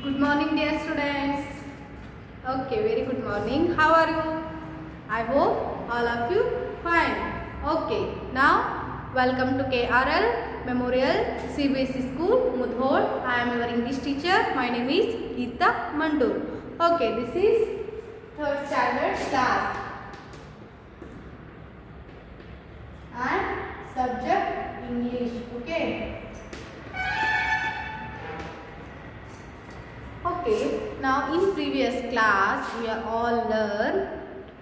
Good morning, dear students. Okay, very good morning. How are you? I hope all of you fine. Okay, now welcome to KRL Memorial CBSE School, Mudhol. I am your English teacher. My name is Geeta Mandur. Okay, this is third standard class and subject English. Okay. Okay, now in previous class we are all learn.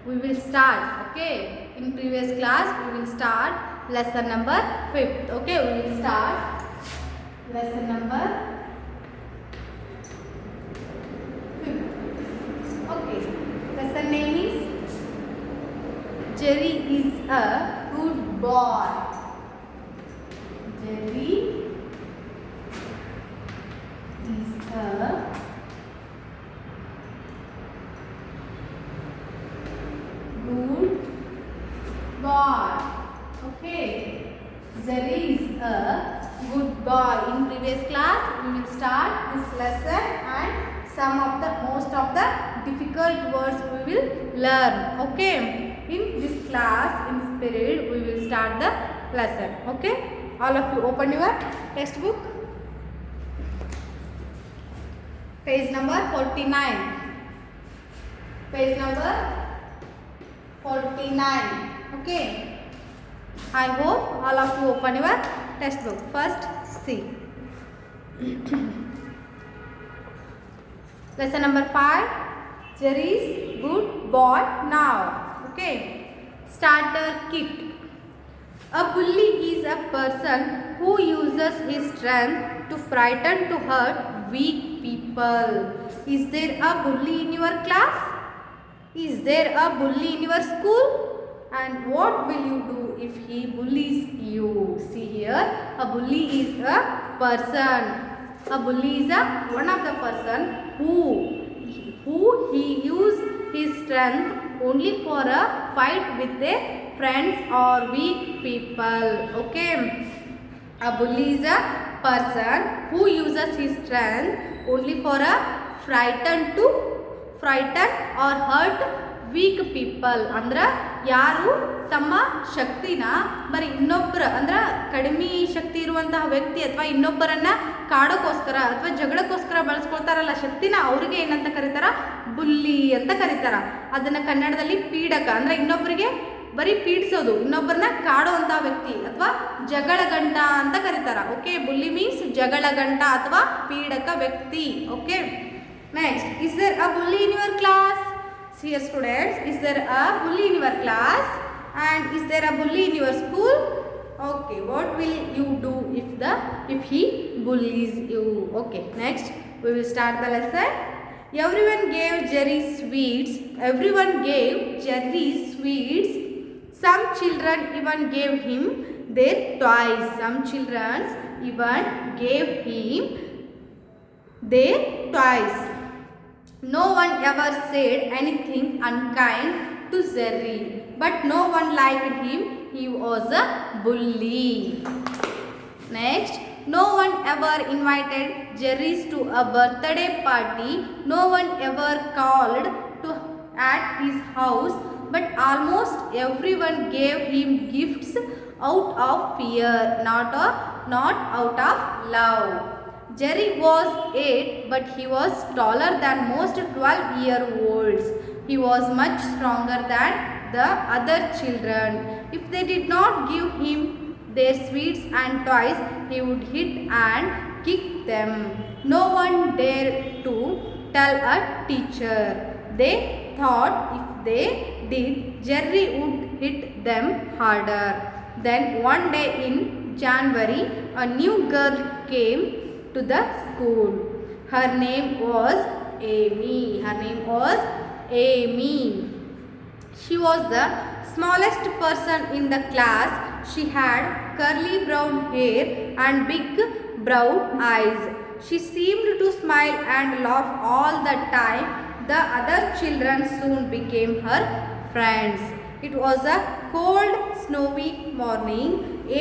We will start. Okay, in previous class we will start lesson number 5th. Okay, we will start lesson number 5th. Okay, lesson name is Jerry is a good boy. Jerry is a good boy. Okay, Jerry is a good boy. In previous class, we will start this lesson and most of the difficult words we will learn. Okay, in this class, in this period, we will start the lesson. Okay, all of you open your textbook. Page number 49. Page number 49. Okay, I hope all of you open your textbook. First see lesson number 5, Jerry's good boy now. Okay, starter kit. A bully is a person who uses his strength to frighten, to hurt weak people. Is there a bully in your class? Is there a bully in your school? And what will you do if he bullies you? See here, a bully is a person. A bully is one of the person who he use his strength only for a fight with their friends or weak people. Okay, a bully is a person who uses his strength only for a frighten or hurt weak people. ಅಂದ್ರೆ ಯಾರು ತಮ್ಮ ಶಕ್ತಿನ ಬರೀ ಇನ್ನೊಬ್ಬರ ಅಂದ್ರೆ ಕಡಿಮೆ ಶಕ್ತಿ ಇರುವಂತಹ ವ್ಯಕ್ತಿ ಅಥವಾ ಇನ್ನೊಬ್ಬರನ್ನ ಕಾಡೋಕ್ಕೋಸ್ಕರ ಅಥವಾ ಜಗಳಕ್ಕೋಸ್ಕರ ಬಳಸ್ಕೊಳ್ತಾರಲ್ಲ ಶಕ್ತಿನ, ಅವ್ರಿಗೆ ಏನಂತ ಕರೀತಾರ? ಬುಲ್ಲಿ ಅಂತ ಕರೀತಾರ. ಅದನ್ನ ಕನ್ನಡದಲ್ಲಿ ಪೀಡಕ ಅಂದ್ರೆ ಇನ್ನೊಬ್ಬರಿಗೆ ಬರೀ ಪೀಡಿಸೋದು, ಇನ್ನೊಬ್ಬರನ್ನ ಕಾಡುವಂತಹ ವ್ಯಕ್ತಿ ಅಥವಾ ಜಗಳಗಂಟ ಅಂತ ಕರೀತಾರ. ಓಕೆ, ಬುಲ್ಲಿ ಮೀನ್ಸ್ ಜಗಳಗಂಟ ಅಥವಾ ಪೀಡಕ ವ್ಯಕ್ತಿ. Okay, next, is there a bully in your class? See here students, is there a bully in your class and is there a bully in your school? Okay, what will you do if he bullies you? Okay, next we will start the lesson. Everyone gave Jerry sweets. Everyone gave Jerry sweets. Some children even gave him their toys. Some children even gave him their toys. No one ever said anything unkind to Jerry, but no one liked him. He was a bully. Next, no one ever invited Jerry to a birthday party. No one ever called at his house, but almost everyone gave him gifts out of fear, not out of love. Jerry was 8, but he was taller than most 12-year-olds. He was much stronger than the other children. If they did not give him their sweets and toys, he would hit and kick them. No one dared to tell a teacher. They thought if they did, Jerry would hit them harder. Then one day in January, a new girl came to the school. Her name was Amy. She was the smallest person in the class. She had curly brown hair and big brown eyes. She seemed to smile and laugh all the time. The other children soon became her friends. It was a cold, snowy morning.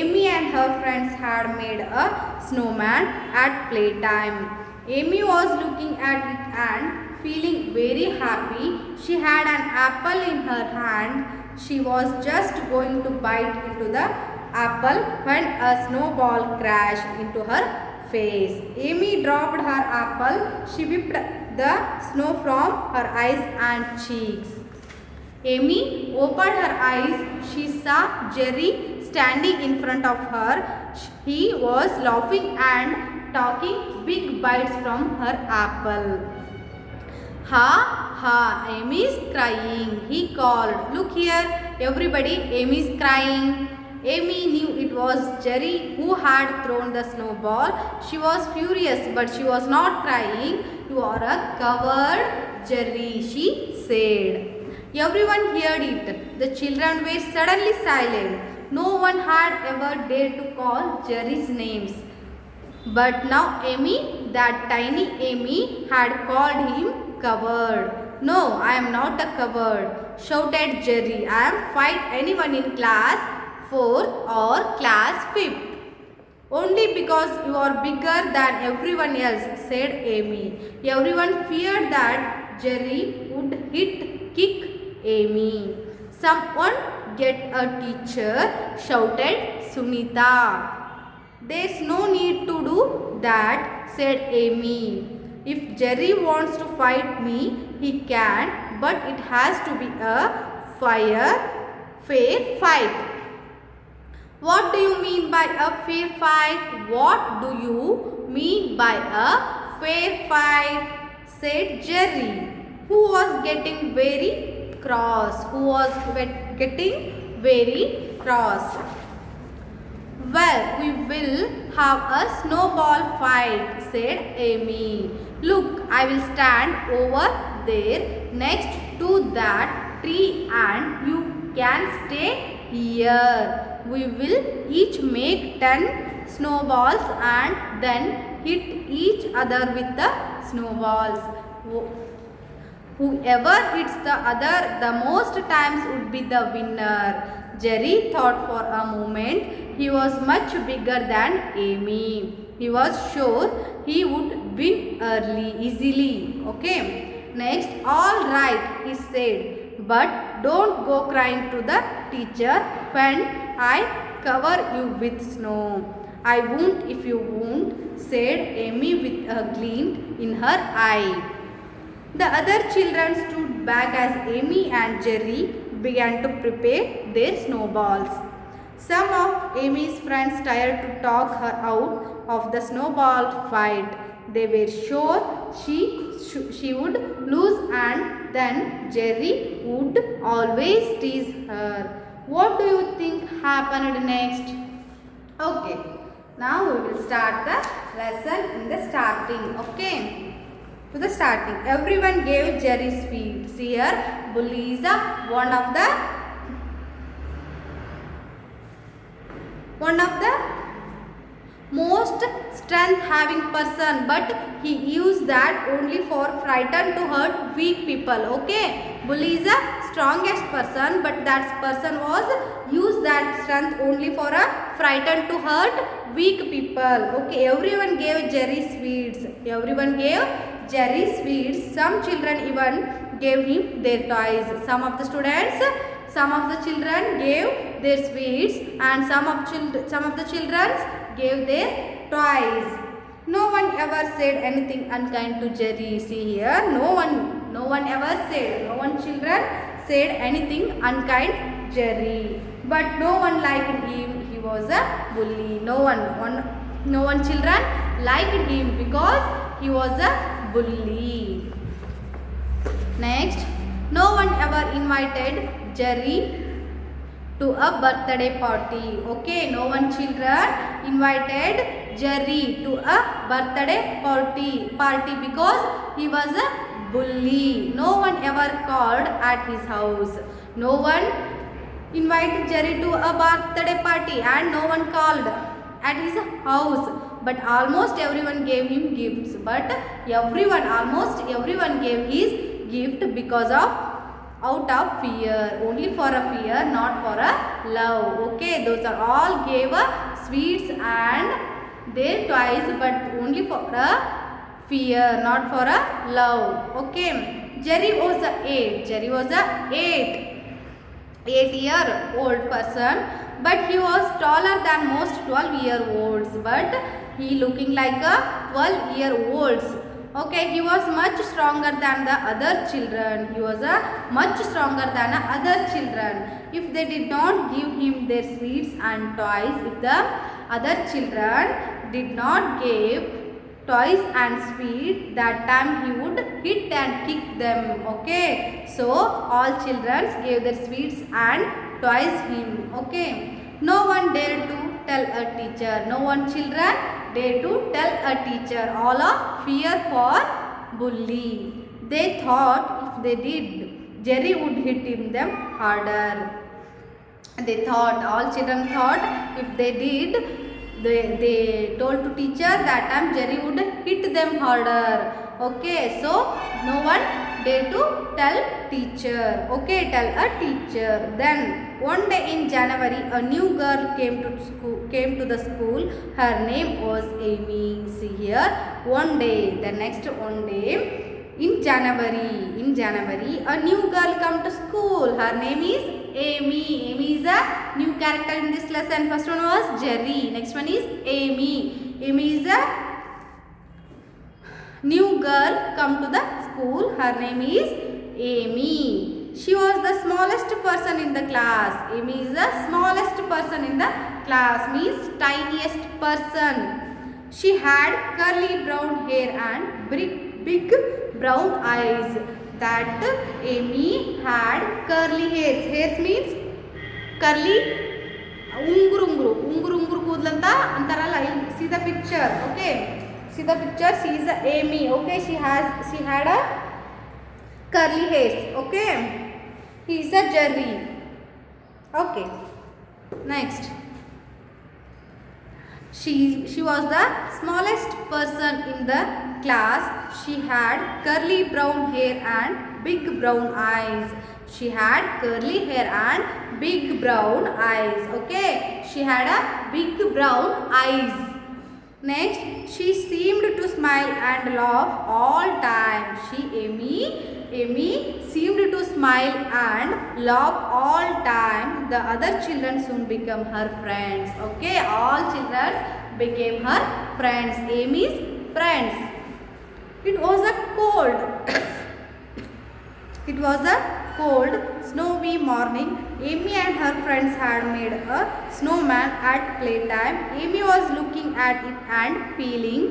Amy and her friends had made a snowman at playtime. Amy was looking at it and feeling very happy. She had an apple in her hand. She was just going to bite into the apple when a snowball crashed into her face. Amy dropped her apple. She whipped the snow from her eyes and cheeks. Amy opened her eyes. She saw Jerry standing in front of her. He was laughing and taking big bites from her apple. Ha ha, Amy is crying, he called. Look here, everybody, Amy is crying. Amy knew it was Jerry who had thrown the snowball. She was furious, but she was not crying. You are a coward, Jerry, she said. Everyone heard it. The children were suddenly silent. No one had ever dared to call Jerry's names. But now Amy, that tiny Amy, had called him coward. No, I am not a coward, shouted Jerry. I am fight anyone in class 4 or class 5. Only because you are bigger than everyone else, said Amy. Everyone feared that Jerry would kick Amy. Someone get a teacher, shouted Sunita. There's no need to do that, said Amy. If Jerry wants to fight me, he can, but it has to be a fair fight. What do you mean by a fair fight? What do you mean by a fair fight? Said Jerry, who was getting very cross. Well, we will have a snowball fight, said Amy. Look, I will stand over there next to that tree and you can stay here. We will each make 10 snowballs and then hit each other with the snowballs. Whoever hits the other the most times would be the winner. Jerry thought for a moment. He was much bigger than Amy. He was sure he would win easily. Okay. Next, all right, he said. But don't go crying to the teacher when I cover you with snow. I won't if you won't, said Amy with a glint in her eye. The other children stood back as Amy and Jerry began to prepare their snowballs. Some of Amy's friends tried to talk her out of the snowball fight. They were sure she would lose and then Jerry would always tease her. What do you think happened next? Okay, now we will start the lesson in the starting. Okay. To the starting, everyone gave Jerry sweets. Here, Bully is one of the most strength having person, but he used that only for frightened to hurt weak people. Okay, Bully is the strongest person, but that person was used that strength only for a frightened to hurt weak people. Okay, everyone gave Jerry sweets. Some children even gave him their toys. Some of the children gave their sweets and some of the children gave their toys. No one ever said anything unkind to Jerry. See here, no one children said anything unkind Jerry. But no one liked him. He was a bully. No one children liked him because he was a bully. Next, no one ever invited Jerry to a birthday party. Okay, no one children invited Jerry to a birthday party because he was a bully. No one ever called at his house. No one invited Jerry to a birthday party and no one called at his house. But almost everyone gave him gifts. Almost everyone gave his gift because of out of fear, only for a fear, not for a love. Okay, those are all gave sweets and their toys, but only for a fear, not for a love. Okay. Jerry was a 8. Jerry was a 8-year-old person, but he was taller than most 12-year-olds. But he looking like a 12-year-olds. Okay, he was much stronger than the other children. He was much stronger than the other children. If they did not give him their sweets and toys, if the other children did not give toys and sweet, that time he would hit and kick them. Okay, so all children gave their sweets and toys him. Okay, no one dared to tell a teacher. No one children dared to tell a teacher. All of fear for bully. They thought if they did, Jerry would hit them harder. They thought, all children thought, if they did, they told to teacher, that time Jerry would hit them harder. Okay, so no one dared to tell teacher. Okay, tell a teacher. Then one day in January, a new girl came to the school. Her name was Amy. See here, one day. The next one day in January, a new girl come to school. Her name is Amy. Amy is a new character in this lesson. First one was Jerry. Next one is Amy. Amy is a new girl come to the school. Her name is Amy. She was the smallest person in the class. Amy is the smallest person in the class, means tiniest person. She had curly brown hair and big brown eyes. That Amy had curly hairs. Hairs means curly ಉಂಗುರು ಕೂದಲಂತ ಅಂತಾರಲ್ಲ. See the picture. Okay, see the picture. She is Amy. Okay, she had a curly hairs. Okay, he is a Jerry. Okay, next. She was the smallest person in the class. She had curly brown hair and big brown eyes. She had curly hair and big brown eyes. Okay, she had a big brown eyes. Next, she seemed to smile and laugh all time. Amy seemed to smile and laugh all time. The other children soon became her friends. Okay, all children became her friends. Amy's friends. It was a cold. It was a cold, snowy morning. Amy and her friends had made a snowman at playtime. Amy was looking at it and feeling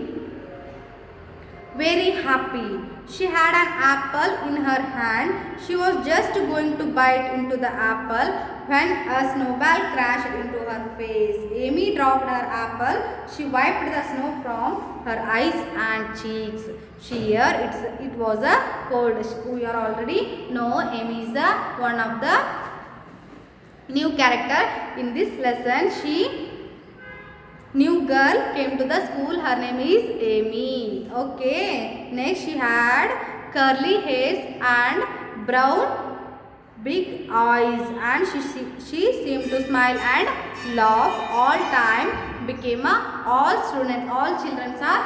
very happy. She had an apple in her hand. She was just going to bite into the apple when a snowball crashed into her face. Amy dropped her apple. She wiped the snow from her eyes and cheeks. It was a cold. We are already know Amy is one of the new character in this lesson. New girl came to the school. Her name is Amy. Okay, next she had curly hairs and brown big eyes, and she seemed to smile and laugh all time. Became all children are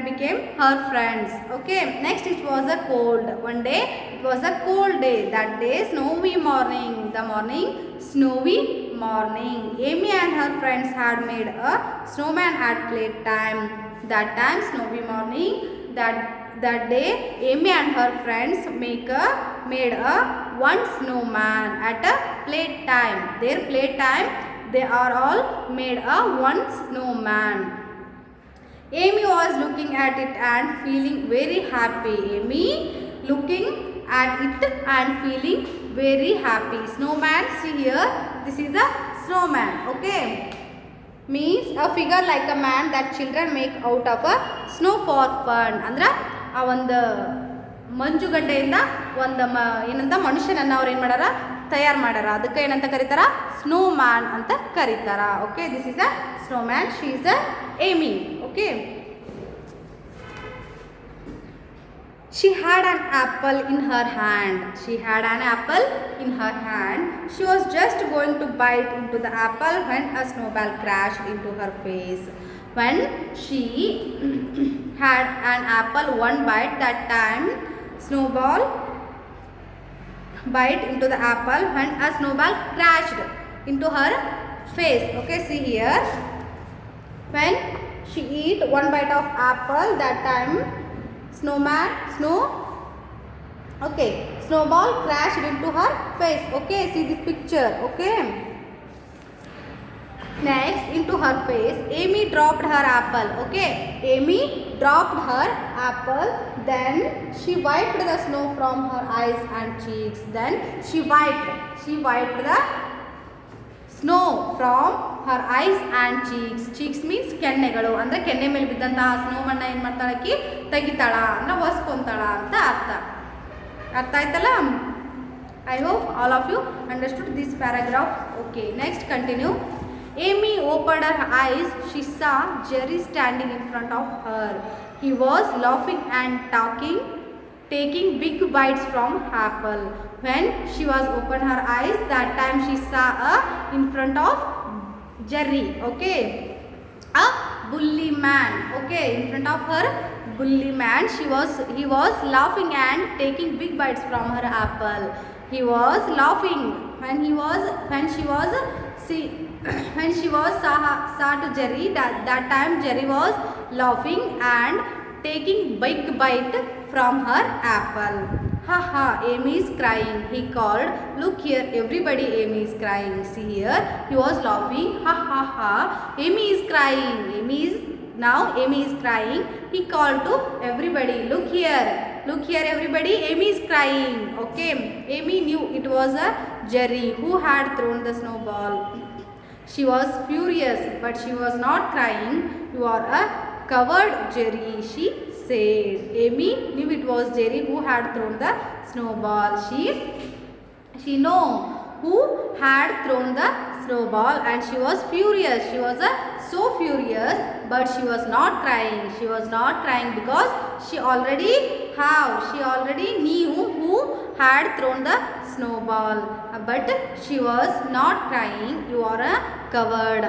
became her friends. Okay, next it was a cold. One day it was a cold day. That day snowy morning. The morning snowy morning. Amy and her friends had made a snowman at playtime. That time snowy morning. That day Amy and her friends made a one snowman at a playtime. Their playtime they are all made a one snowman. Amy was looking at it and feeling very happy. Amy looking at it and feeling very happy. Snowman, see here, this is a snowman. Okay, means a figure like a man that children make out of a snow for fun. Andra ಆ ಒಂದು ಮಂಜುಗಡ್ಡೆಯಿಂದ ಒಂದು ಏನಂತ ಮನುಷ್ಯನನ್ನು ಅವ್ರು ಏನು ಮಾಡ್ಯಾರ ತಯಾರು ಮಾಡ್ಯಾರ. ಅದಕ್ಕೆ ಏನಂತ ಕರೀತಾರ? ಸ್ನೋ ಮ್ಯಾನ್ ಅಂತ ಕರೀತಾರ. Okay, this is a snow man. She is a Amy. Okay, she had an apple in her hand. She was just going to bite into the apple when a snowball crashed into her face. When she had an apple one bite. That time snowball bite into the apple and a snowball crashed into her face. Okay, see here, when she eat one bite of apple, that time snowball crashed into her face. Okay, see this picture. Okay, next, into her face, Amy dropped her apple. Okay, Amy dropped her apple. Then she wiped the snow from her eyes and cheeks. Then she wiped the snow from her eyes and cheeks. Cheeks means ಕೆನ್ನೆಗಳು. ಅಂದರೆ ಕೆನ್ನೆ ಮೇಲೆ ಬಿದ್ದಂತಹ snow ಮಣ್ಣ ಏನು ಮಾಡ್ತಾಳಕ್ಕಿ ತೆಗಿತಾಳ ಅಂದರೆ ಒಸ್ಕೊಂತಾಳ ಅಂತ ಅರ್ಥ ಆಯ್ತಲ್ಲ. I hope all of you understood this paragraph. Okay, next continue. Amy opened her eyes. She saw Jerry standing in front of her. He was laughing and taking big bites from apple. When she was opened her eyes, that time she saw in front of Jerry. Okay, a bully man. Okay, in front of her bully man, he was laughing and taking big bites from her apple. He was laughing when she was saw to Jerry. That time Jerry was laughing and taking big bite from her apple. Ha ha, Amy is crying, he called. Look here, everybody, Amy is crying. See here, he was laughing. Ha ha ha, Amy is crying. Amy is crying. He called to everybody. Look here, everybody, Amy is crying. Okay, Amy knew it was a Jerry who had thrown the snowball. She was furious, but she was not crying. You are a coward, Jerry, she said. Amy knew it was Jerry who had thrown the snowball. She know who had thrown the snowball and she was furious. She was so furious, but she was not crying. She was not crying because she already knew who had thrown the snowball. But she was not crying. You are a coward.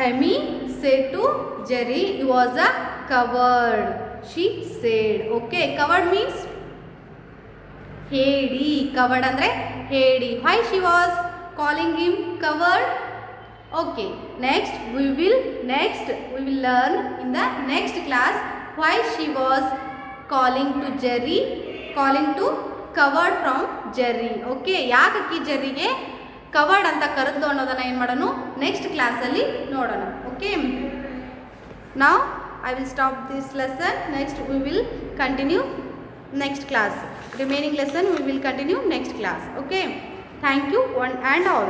Amy said to Jerry, you was a coward, she said. Okay, coward means hedi. Coward andre hedi. Why she was calling him coward? Okay, next we will learn in the next class why she was calling to coward from Jerry. Okay, ಯಾಕಿ ಜೆರ್ರಿಗೆ coward ಅಂತ ಕರೆದು ಅನ್ನೋದನ್ನು ಏನು ಮಾಡೋಣ next ಕ್ಲಾಸಲ್ಲಿ ನೋಡೋಣ. Okay, now I will stop this lesson. Next we will continue next class. Remaining lesson we will continue next class. Okay, thank you one and all.